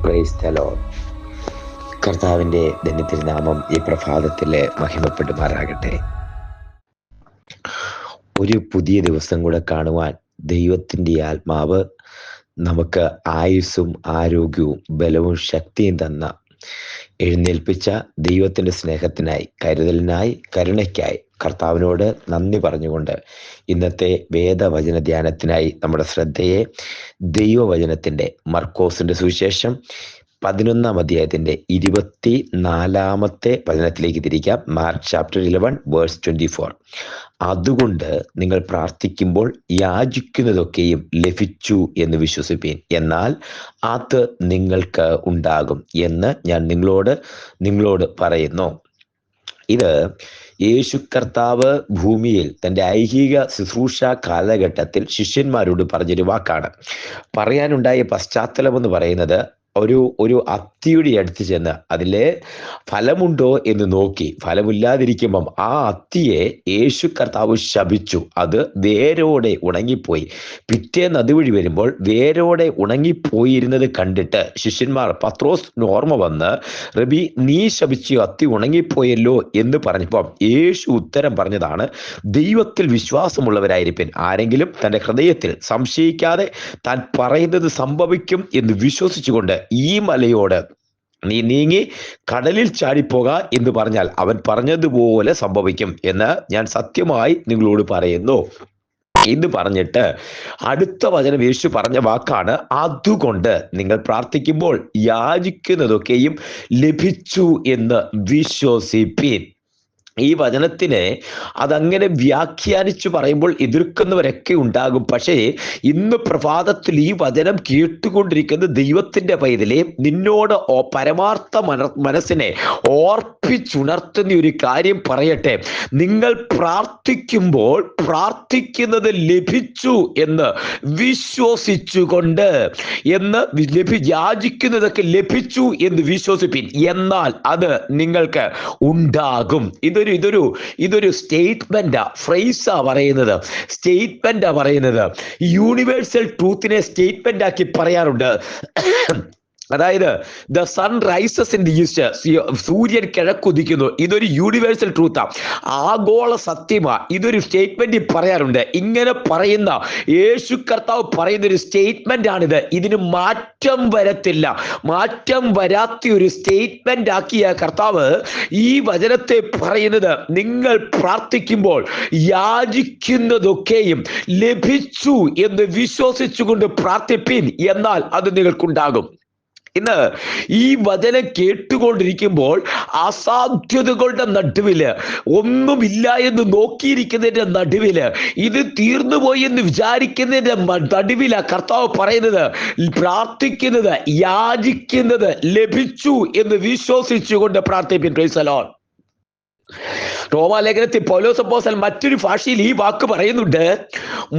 Price the Lord. കർത്താവിൻ്റെ ധന്യതിരുനാമം ഈ പ്രഭാതത്തിൽ മഹിമപ്പെടുമാറാകട്ടെ. ഒരു പുതിയ ദിവസം കൂടെ കാണുവാൻ ദൈവത്തിൻ്റെ ആത്മാവ് നമുക്ക് ആയുസ്സും ആരോഗ്യവും ബലവും ശക്തിയും തന്ന എഴുന്നേൽപ്പിച്ച ദൈവത്തിൻ്റെ സ്നേഹത്തിനായി, കരുതലിനായി, കരുണയ്ക്കായി കർത്താവിനോട് നന്ദി പറഞ്ഞുകൊണ്ട് ഇന്നത്തെ വേദവചന ധ്യാനത്തിനായി നമ്മുടെ ശ്രദ്ധയെ ദൈവവചനത്തിൻ്റെ മർക്കോസിൻ്റെ സുവിശേഷം 11-ാം അധ്യായത്തിൻ്റെ 24-ാമത്തെ വചനത്തിലേക്ക് തിരിക്കാം. Mark chapter 11 verse 24. അതുകൊണ്ട് നിങ്ങൾ പ്രാർത്ഥിക്കുമ്പോൾ യാചിക്കുന്നതൊക്കെയും ലഭിച്ചു എന്ന് വിശ്വസിപ്പീൻ, എന്നാൽ അത് നിങ്ങൾക്ക് ഉണ്ടാകും എന്ന് ഞാൻ നിങ്ങളോട് പറയുന്നു. ഇത് യേശു കർത്താവ് ഭൂമിയിൽ തൻ്റെ ഐഹിക ശുശ്രൂഷ കാലഘട്ടത്തിൽ ശിഷ്യന്മാരോട് പറഞ്ഞൊരു വാക്കാണ്. പറയാനുണ്ടായ പശ്ചാത്തലം എന്ന് പറയുന്നത്, ഒരു അത്തിയുടെ അടുത്ത് ചെന്ന് അതിലെ ഫലമുണ്ടോ എന്ന് നോക്കി ഫലമില്ലാതിരിക്കുമ്പം ആ അത്തിയെ യേശു കർത്താവ് ശപിച്ചു. അത് വേരോടെ ഉണങ്ങിപ്പോയി. പിറ്റേന്ന് അതുവഴി വരുമ്പോൾ വേരോടെ ഉണങ്ങിപ്പോയിരുന്നത് കണ്ടിട്ട് ശിഷ്യന്മാർ പത്രോസ് ഓർമ്മ വന്ന്, റബി നീ ശപിച്ചു അത്തി ഉണങ്ങിപ്പോയല്ലോ എന്ന് പറഞ്ഞപ്പം യേശു ഉത്തരം പറഞ്ഞതാണ്, ദൈവത്തിൽ വിശ്വാസമുള്ളവരായിരിപ്പിൻ. ആരെങ്കിലും തൻ്റെ ഹൃദയത്തിൽ സംശയിക്കാതെ താൻ പറയുന്നത് സംഭവിക്കും എന്ന് വിശ്വസിച്ചുകൊണ്ട് ഈ മലയോട് നീ നീങ്ങി കടലിൽ ചാടിപ്പോക എന്ന് പറഞ്ഞാൽ അവൻ പറഞ്ഞതുപോലെ സംഭവിക്കും എന്ന് ഞാൻ സത്യമായി നിങ്ങളോട് പറയുന്നു എന്ന് പറഞ്ഞിട്ട് അടുത്ത വചനം യേശു പറഞ്ഞ വാക്കാണ്, അതുകൊണ്ട് നിങ്ങൾ പ്രാർത്ഥിക്കുമ്പോൾ യാചിക്കുന്നതൊക്കെയും ലഭിച്ചു എന്ന് വിശ്വസിപ്പീൻ. ഈ വചനത്തിനെ അതങ്ങനെ വ്യാഖ്യാനിച്ചു പറയുമ്പോൾ എതിർക്കുന്നവരൊക്കെ ഉണ്ടാകും. പക്ഷേ ഇന്ന് പ്രഭാതത്തിൽ ഈ വചനം കേട്ടുകൊണ്ടിരിക്കുന്ന ദൈവത്തിൻ്റെ പൈതലേ, നിന്നോട് പരമാർത്ഥ മനസ്സിനെ ഓർപ്പിച്ചുണർത്തുന്ന ഒരു കാര്യം പറയട്ടെ. നിങ്ങൾ പ്രാർത്ഥിക്കുമ്പോൾ പ്രാർത്ഥിക്കുന്നത് ലഭിച്ചു എന്ന് വിശ്വസിച്ചുകൊണ്ട് യാചിക്കുന്നതൊക്കെ ലഭിച്ചു എന്ന് വിശ്വസിപ്പിൻ, എന്നാൽ അത് നിങ്ങൾക്ക് ഉണ്ടാകും. ഇതൊരു സ്റ്റേറ്റ്മെന്റാ, ഫ്രേസാ പറയുന്നത്. യൂണിവേഴ്സൽ ട്രൂത്തിനെ സ്റ്റേറ്റ്മെന്റ് ആക്കി പറയാറുണ്ട്. അതായത് the sun rises in the east, സൂര്യൻ കിഴക്കുദിക്കുന്നു. ഇതൊരു യൂണിവേഴ്സൽ ട്രൂത്താ, ആഗോള സത്യമാ. ഇതൊരു സ്റ്റേറ്റ്മെന്റ് പറയാറുണ്ട്. ഇങ്ങനെ പറയുന്ന യേശു കർത്താവ് പറയുന്ന ഒരു സ്റ്റേറ്റ്മെന്റ് ആണിത്. ഇതിന് മാറ്റം വരത്തില്ല. മാറ്റം വരാത്ത ഒരു സ്റ്റേറ്റ്മെന്റ് ആക്കിയ കർത്താവ് ഈ വചനത്തെ പറയുന്നത്, നിങ്ങൾ പ്രാർത്ഥിക്കുമ്പോൾ യാചിക്കുന്നതൊക്കെയും ലഭിച്ചു എന്ന് വിശ്വസിച്ചുകൊണ്ട് പ്രാർത്ഥിപ്പീൻ, എന്നാൽ അത് നിങ്ങൾക്കുണ്ടാകും. ഇന്ന് ഈ വചനം കേട്ടുകൊണ്ടിരിക്കുമ്പോൾ അസാധ്യതകളുടെ നടുവില്, ഒന്നുമില്ല എന്ന് നോക്കിയിരിക്കുന്നതിന്റെ നടുവില്, ഇത് തീർന്നുപോയി എന്ന് വിചാരിക്കുന്നതിന്റെ നടുവില കർത്താവ് പറയുന്നത്, പ്രാർത്ഥിക്കുന്നത്, യാചിക്കുന്നത് ലഭിച്ചു എന്ന് വിശ്വസിച്ചുകൊണ്ട് പ്രാർത്ഥിപ്പിൻ. Praise the lord. റോമാലേഖനത്തിൽ പൗലോസ് അപ്പോസ്തലൻ മറ്റൊരു ഭാഷയിൽ ഈ വാക്ക് പറയുന്നുണ്ട്,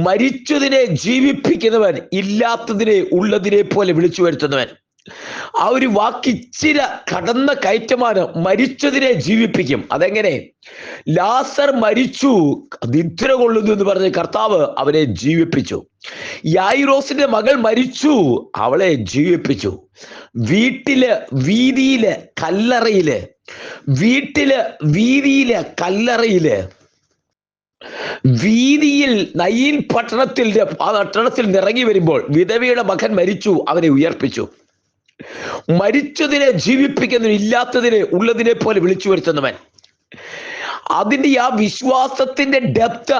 മരിച്ചതിനെ ജീവിപ്പിക്കുന്നവൻ, ഇല്ലാത്തതിനെ ഉള്ളതിനെ പോലെ വിളിച്ചു വരുത്തുന്നവൻ. ആ ഒരു വാക്ക് ഇച്ചിരി കടന്ന കയറ്റമാണ്. മരിച്ചതിനെ ജീവിപ്പിക്കും. അതെങ്ങനെ? ലാസർ മരിച്ചു, നിദ്ര കൊള്ളുന്നു എന്ന് പറഞ്ഞ കർത്താവ് അവനെ ജീവിപ്പിച്ചു. യായിറോസിന്റെ മകൾ മരിച്ചു, അവളെ ജീവിപ്പിച്ചു. വീട്ടില് വീതിയില് കല്ലറയില് വീതിയിൽ നയീൻ പട്ടണത്തിൽ നിറങ്ങി വരുമ്പോൾ വിധവയുടെ മകൻ മരിച്ചു, അവനെ ഉയർപ്പിച്ചു. മരിച്ചതിനെ ജീവിപ്പിക്കുന്നവൻ, ഇല്ലാത്തതിനെ ഉള്ളതിനെ പോലെ വിളിച്ചു വരുത്തുന്നവൻ. അതിൻ്റെ ആ വിശ്വാസത്തിന്റെ ഡെപ്ത്,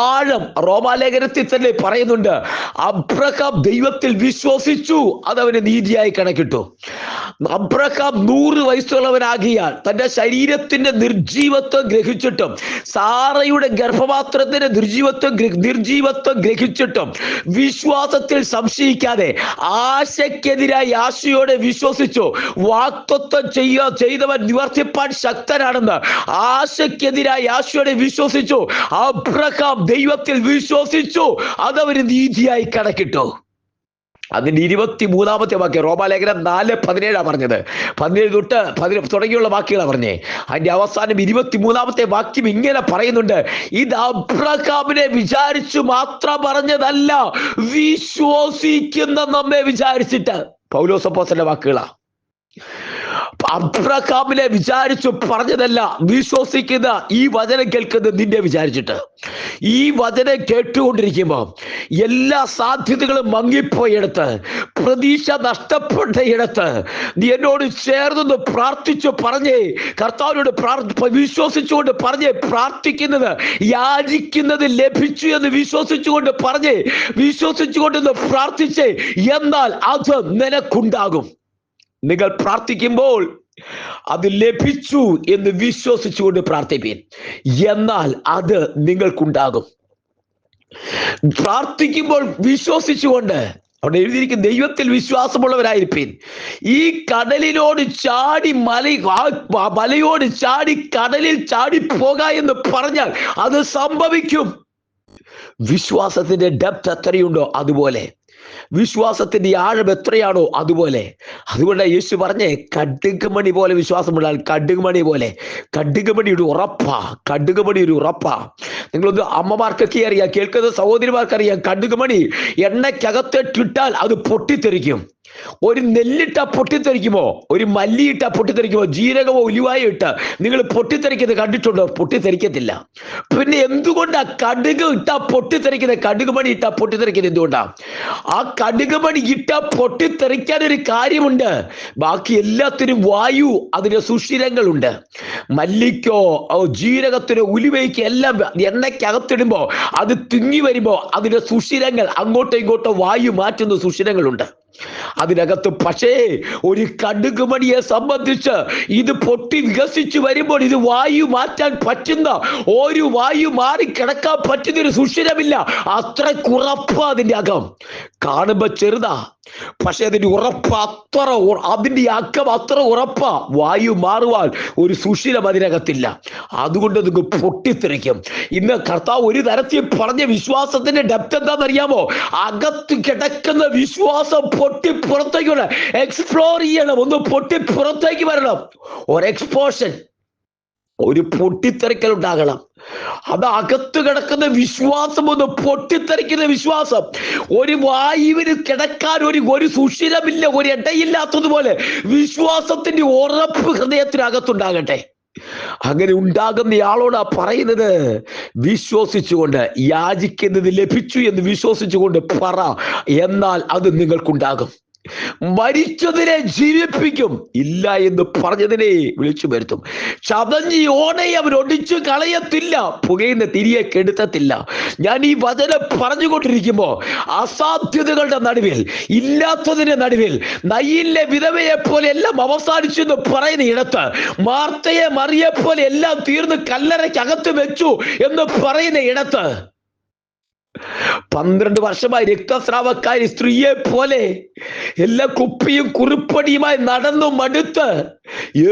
ആഴം റോമാലേഖനത്തിൽ തന്നെ പറയുന്നുണ്ട്. അബ്രഹാം ദൈവത്തിൽ വിശ്വസിച്ചു, അതവന് നീതിയായി കണക്കിട്ടു. അബ്രഹാം 100 വയസ്സുള്ളവനാകിയാൽ തന്റെ ശരീരത്തിന്റെ നിർജീവത്വം ഗ്രഹിച്ചിട്ടും, സാറയുടെ ഗർഭപാത്രത്തിന്റെ നിർജീവത്വം ഗ്രഹിച്ചിട്ടും വിശ്വാസത്തിൽ സംശയിക്കാതെ ആശയ്ക്കെതിരായി ആശയോടെ വിശ്വസിച്ചു. വാഗ്ദത്തം ചെയ്തവൻ നിവർത്തിപ്പാൻ ശക്തനാണെന്ന് ആശയ്ക്കെതിരായി ആശയോടെ വിശ്വസിച്ചു. അബ്രഹാം ദൈവത്തിൽ വിശ്വസിച്ചു, അതവന് നീതിയായി കണക്കിട്ടു. അതിന്റെ 23-ാമത്തെ വാക്യം റോമാലേഖനം 4:17 പറഞ്ഞത്. 17 തൊട്ട് 10 തുടങ്ങിയുള്ള വാക്യങ്ങളാണ് പറഞ്ഞേ. അതിന്റെ അവസാനം 23-ാമത്തെ വാക്യം ഇങ്ങനെ പറയുന്നുണ്ട്, ഇത് അബ്രഹാമിനെ വിചാരിച്ചു മാത്രം പറഞ്ഞതല്ല, വിശ്വസിക്കുന്ന നമ്മെ വിചാരിച്ചിട്ട്. പൗലോസ് അപ്പോസ്തലന്റെ വാക്കുകളാ. അബ്രഹാമിനെ വിചാരിച്ചു പറഞ്ഞതല്ല, വിശ്വസിക്കുന്ന ഈ വചനം കേൾക്കുന്ന നിന്നെ വിചാരിച്ചിട്ട്. ഈ വചനം കേട്ടുകൊണ്ടിരിക്കുമ്പോ എല്ലാ സാധ്യതകളും മങ്ങിപ്പോയിടത്ത്, പ്രതീക്ഷ നഷ്ടപ്പെട്ടയിടത്ത് നീ എന്നോട് ചേർന്ന് പ്രാർത്ഥിച്ചു പറഞ്ഞേ, കർത്താവിനോട് വിശ്വസിച്ചുകൊണ്ട് പറഞ്ഞേ, പ്രാർത്ഥിക്കുന്നത് യാചിക്കുന്നത് ലഭിച്ചു എന്ന് വിശ്വസിച്ചുകൊണ്ട് പറഞ്ഞേ, വിശ്വസിച്ചുകൊണ്ടെന്ന് പ്രാർത്ഥിച്ചേ, എന്നാൽ അത് നിനക്കുണ്ടാകും. നിങ്ങൾ പ്രാർത്ഥിക്കുമ്പോൾ അത് ലഭിച്ചു എന്ന് വിശ്വസിച്ചുകൊണ്ട് പ്രാർത്ഥിപ്പീൻ, എന്നാൽ അത് നിങ്ങൾക്കുണ്ടാകും. പ്രാർത്ഥിക്കുമ്പോൾ വിശ്വസിച്ചുകൊണ്ട്, അവിടെ എഴുതിയിരിക്കും, ദൈവത്തിൽ വിശ്വാസമുള്ളവരായിരിപ്പീൻ. ഈ കടലിനോട് ചാടി മലയോട് ചാടി കടലിൽ ചാടി പോക എന്ന് പറഞ്ഞാൽ അത് സംഭവിക്കും. വിശ്വാസത്തിന്റെ ഡെപ്ത് എത്രയുണ്ടോ അതുപോലെ, വിശ്വാസത്തിന്റെ ആഴം എത്രയാണോ അതുപോലെ. അതുകൊണ്ട് യേശു പറഞ്ഞേ, കടുകുമണി പോലെ വിശ്വാസമുള്ള കടുകുമണി പോലെ. കടുകുമണിയുടെ ഉറപ്പാ, കടുകുമണി ഒരു ഉറപ്പാ. നിങ്ങളൊന്ന് അമ്മമാർക്കൊക്കെ അറിയാം, കേൾക്കുന്ന സഹോദരിമാർക്കറിയാം, കടുകുമണി എണ്ണയ്ക്കകത്തിട്ടാൽ അത് പൊട്ടിത്തെറിക്കും. ഒരു നെല്ലിട്ട പൊട്ടിത്തെറിക്കുമോ, ഒരു മല്ലിയിട്ട പൊട്ടിത്തെറിക്കുമോ, ജീരകമോ ഉലുവായോ ഇട്ട് നിങ്ങൾ പൊട്ടിത്തെറിക്കുന്നത് കണ്ടിട്ടുണ്ടോ? പൊട്ടിത്തെറിക്കത്തില്ല. പിന്നെ എന്തുകൊണ്ടാ കടുക് ഇട്ടാ പൊട്ടിത്തെറിക്കുന്നത്, കടുക് മണി ഇട്ടാ പൊട്ടിത്തെറിക്കുന്നത് എന്തുകൊണ്ടാ? ആ കടുക് മണി ഇട്ടാ പൊട്ടിത്തെറിക്കാൻ ഒരു കാര്യമുണ്ട്. ബാക്കി എല്ലാത്തിനും വായു, അതിന്റെ സുഷിരങ്ങളുണ്ട്. മല്ലിക്കോ ജീരകത്തിനോ ഉലുവയ്ക്കോ എല്ലാം എണ്ണയ്ക്കകത്തിടുമ്പോ അത് തിങ്ങി വരുമ്പോ അതിന്റെ സുഷിരങ്ങൾ, അങ്ങോട്ടോ ഇങ്ങോട്ടോ വായു മാറ്റുന്ന സുഷിരങ്ങളുണ്ട് അതിനകത്ത്. പക്ഷേ ഒരു കടുക് മണിയെ സംബന്ധിച്ച് ഇത് പൊട്ടി വികസിച്ചു വരുമ്പോൾ ഇത് വായു മാറ്റാൻ പറ്റുന്ന, ഒരു വായു മാറി കിടക്കാൻ പറ്റുന്ന ഒരു സുഷിരമില്ല. അത്ര ഉറപ്പാ അതിന്റെ അകം. കാണുമ്പോ ചെറുതാ, പക്ഷെ അതിന്റെ ഉറപ്പ് അത്ര, അതിന്റെ അകം അത്ര ഉറപ്പാ. വായു മാറുവാൻ ഒരു സുഷിരം അതിനകത്തില്ല. അതുകൊണ്ട് നിങ്ങൾ പൊട്ടിത്തെറിക്കും. ഇന്ന് കർത്താവ് ഒരു തരത്തിൽ പറഞ്ഞ വിശ്വാസത്തിന്റെ ഡെപ്ത് എന്താണെന്നറിയാമോ? അകത്ത് കിടക്കുന്ന വിശ്വാസം പൊട്ടി പുറത്തേക്ക് വരണം, എക്സ്പ്ലോർ ചെയ്യണം, ഒന്ന് പൊട്ടി പുറത്തേക്ക് വരണം. ഒരു എക്സ്പോഷൻ, ഒരു പൊട്ടിത്തെറിക്കൽ ഉണ്ടാകണം. അത് അകത്ത് കിടക്കുന്ന വിശ്വാസം ഒന്ന് പൊട്ടിത്തെറിക്കുന്ന വിശ്വാസം. ഒരു വായുവിന് കിടക്കാൻ ഒരു സുഷിരമില്ല, ഒരു ഇടയില്ലാത്തതുപോലെ വിശ്വാസത്തിന്റെ ഉറപ്പ് ഹൃദയത്തിനകത്തുണ്ടാകട്ടെ. അങ്ങനെ ഉണ്ടാകുന്നയാളോടാ പറയുന്നത്, വിശ്വസിച്ചുകൊണ്ട് യാചിക്കുന്നത് ലഭിച്ചു എന്ന് വിശ്വസിച്ചുകൊണ്ട് പറ, എന്നാൽ അത് നിങ്ങൾക്കുണ്ടാകും. മരിച്ചതിനെ ജീവിപ്പിക്കും, ഇല്ല എന്ന് പറഞ്ഞതിനെ വിളിച്ചു വരുത്തും. ചതഞ്ഞി ഓണയെ അവൻ ഒടിച്ചു കളയത്തില്ല, പുകയുന്ന തിരിയെ കെടുത്തത്തില്ല. ഞാൻ ഈ വചനം പറഞ്ഞുകൊണ്ടിരിക്കുമ്പോ അസാധ്യതകളുടെ നടുവിൽ, ഇല്ലാത്തതിന്റെ നടുവിൽ, നയിലെ വിധവയെ പോലെ എല്ലാം അവസാനിച്ചു എന്ന് പറയുന്ന ഇടത്ത്, മാർത്തയെ മറിയെ പോലെ എല്ലാം തീർന്ന് കല്ലറയ്ക്കകത്ത് വെച്ചു എന്ന് പറയുന്ന ഇടത്ത്, 12 വർഷമായി രക്തസ്രാവക്കാരി സ്ത്രീയെ പോലെ എല്ലാ കുപ്പിയും കുറിപ്പടിയുമായി നടന്നു മടുത്ത്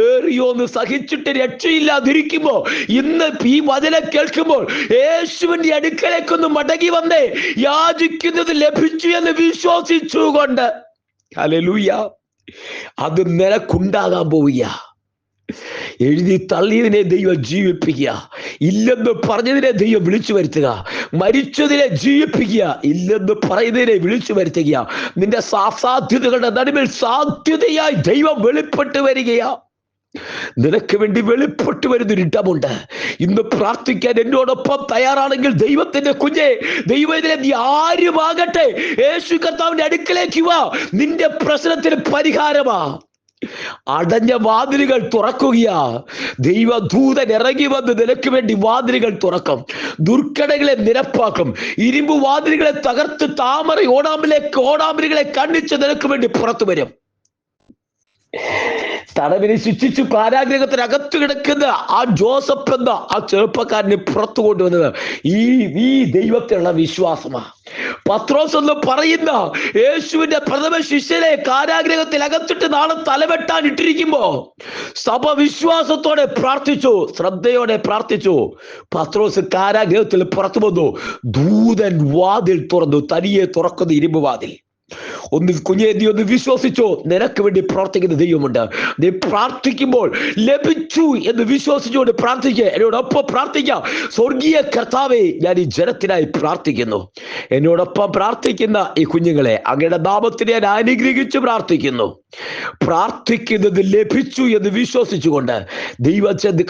ഏറിയോന്ന് സഹിച്ചിട്ട് രക്ഷയില്ലാതിരിക്കുമ്പോ, ഇന്ന് ഈ വചനം കേൾക്കുമ്പോൾ യേശുവിന്റെ അടുക്കലേക്കൊന്ന് മടങ്ങി വന്നേ, യാചിക്കുന്നത് ലഭിച്ചു എന്ന് വിശ്വസിച്ചുകൊണ്ട്, ഹല്ലേലൂയ, അത് നിനക്കുണ്ടാകാൻ പോവുക. എഴുതി തള്ളിയതിനെ ദൈവം ജീവിപ്പിക്കുക, ഇല്ലെന്ന് പറഞ്ഞതിനെ ദൈവം വിളിച്ചു വരുത്തുക. മരിച്ചതിനെ ജീവിപ്പിക്കുക, ഇല്ലെന്ന് പറയുന്നതിനെ വിളിച്ചു വരുത്തുക. നിന്റെ സാധ്യതകളുടെ നടുവിൽ സാധ്യതയായി ദൈവം വെളിപ്പെട്ട് വരികയാ. നിനക്ക് വേണ്ടി വെളിപ്പെട്ട് വരുന്നൊരു ഇടമുണ്ട്. ഇന്ന് പ്രാർത്ഥിക്കാൻ എന്നോടൊപ്പം തയ്യാറാണെങ്കിൽ ദൈവത്തിന്റെ കുഞ്ഞെ, ദൈവത്തിനെ നീ ആരുമാകട്ടെ, യേശു കർത്താവിന്റെ അടുക്കലേക്ക് വാ. നിന്റെ പ്രശ്നത്തിന് പരിഹാരമാ. അടഞ്ഞ വാതിലുകൾ തുറക്കുകയാ. ദൈവദൂതൻ ഇറങ്ങി വന്ന് നിനക്ക് വേണ്ടി വാതിലുകൾ തുറക്കും, ദുർഘടങ്ങളെ നിരപ്പാക്കും, ഇരുമ്പ് വാതിലുകളെ തകർത്ത് താമര ഓടാമ്പലുകളെ കണ്ണിച്ച് നിനക്ക് വേണ്ടി പുറത്തു വരും. തടവിനെ ശിക്ഷിച്ചു കാരാഗ്രഹത്തിനകത്ത് കിടക്കുന്ന ആ ജോസഫ് എന്ന ആ ചെറുപ്പക്കാരനെ പുറത്തു കൊണ്ടുവന്നത് ഈ ദൈവത്തിലുള്ള വിശ്വാസമാ. പത്രോസ് എന്ന് പറയുന്ന യേശുവിന്റെ പ്രഥമ ശിഷ്യനെ കാരാഗ്രഹത്തിൽ അകത്തിട്ട് നാളെ തലവെട്ടാൻ ഇട്ടിരിക്കുമ്പോ സഭ വിശ്വാസത്തോടെ പ്രാർത്ഥിച്ചു, ശ്രദ്ധയോടെ പ്രാർത്ഥിച്ചു. പത്രോസ് കാരാഗ്രഹത്തിൽ പുറത്തു വന്നു. ദൂതൻ വാതിൽ തുറന്നു, തനിയെ തുറക്കുന്ന ഇരുമ്പ് വാതിൽ. കുഞ്ഞെ നീ ഒന്ന് വിശ്വസിച്ചോ, നിനക്ക് വേണ്ടി പ്രാർത്ഥിക്കുന്ന ദൈവമുണ്ട്. നീ പ്രാർത്ഥിക്കുമ്പോൾ ലഭിച്ചു എന്ന് വിശ്വസിച്ചുകൊണ്ട് പ്രാർത്ഥിക്കുക. എന്നോടൊപ്പം പ്രാർത്ഥിക്കാം. സ്വർഗീയ കർത്താവേ, ഞാൻ ഈ ജനത്തിനായി പ്രാർത്ഥിക്കുന്നു. എന്നോടൊപ്പം പ്രാർത്ഥിക്കുന്ന ഈ കുഞ്ഞുങ്ങളെ അങ്ങയുടെ നാമത്തിൽ ഞാൻ അനുഗ്രഹിച്ച് പ്രാർത്ഥിക്കുന്നു. പ്രാർത്ഥിക്കുന്നത് ലഭിച്ചു എന്ന് വിശ്വസിച്ചുകൊണ്ട്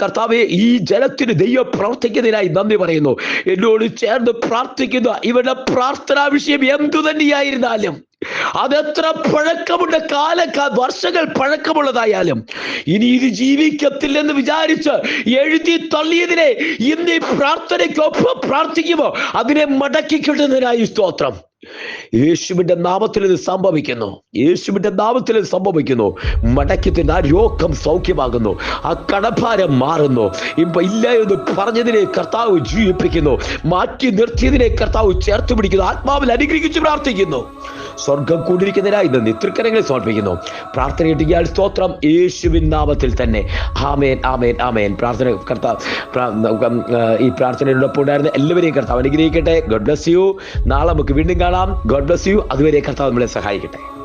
കർത്താവെ, ഈ ജനത്തിന് ദൈവം പ്രവർത്തിക്കുന്നതിനായി നന്ദി പറയുന്നു. എന്നോട് ചേർന്ന് പ്രാർത്ഥിക്കുന്ന ഇവരുടെ പ്രാർത്ഥനാ വിഷയം എന്തു തന്നെയായിരുന്നാലും, അതെത്ര പഴക്കമുള്ള വർഷങ്ങൾ പഴക്കമുള്ളതായാലും, ഇനി ഇത് ജീവിക്കത്തില്ലെന്ന് വിചാരിച്ച് എഴുതി തള്ളിയതിനെ ഇന്ന് ഈ പ്രാർത്ഥനയ്ക്കൊപ്പം പ്രാർത്ഥിക്കുമോ അതിനെ മടക്കി കിട്ടുന്നതിനായി സ്തോത്രം. യേശുവിന്റെ നാമത്തിൽ ഇത് സംഭവിക്കുന്നു. യേശുവിന്റെ നാമത്തിൽ ഇത് സംഭവിക്കുന്നു. മടക്കത്തിന് ആ രോഗം സൗഖ്യമാകുന്നു. ആ കടഭാരം മാറുന്നു. ഇപ്പൊ ഇല്ല എന്ന് പറഞ്ഞതിനെ കർത്താവ് ജീവിപ്പിക്കുന്നു. മാറ്റി നിർത്തിയതിനെ കർത്താവ് ചേർത്ത് പിടിക്കുന്നു. ആത്മാവിൽ അനുഗ്രഹിച്ച് പ്രാർത്ഥിക്കുന്നു. സ്വർഗം കൂടിയിരിക്കുന്നതിനായി നന്ദി. തൃക്കരങ്ങളെ സമർപ്പിക്കുന്നു. പ്രാർത്ഥന കിട്ടിയാൽ സ്തോത്രം. യേശുവിൻ നാമത്തിൽ തന്നെ ആമേൻ, ആമേൻ, ആമേൻ. പ്രാർത്ഥന ഈ പ്രാർത്ഥനയോടൊപ്പം ഉണ്ടായിരുന്ന എല്ലാവരെയും കർത്താവ് അനുഗ്രഹിക്കട്ടെ. God bless you. നാളെ നമുക്ക് വീണ്ടും കാണാം. God bless you. അതുവരെ കർത്താവ് നമ്മളെ സഹായിക്കട്ടെ.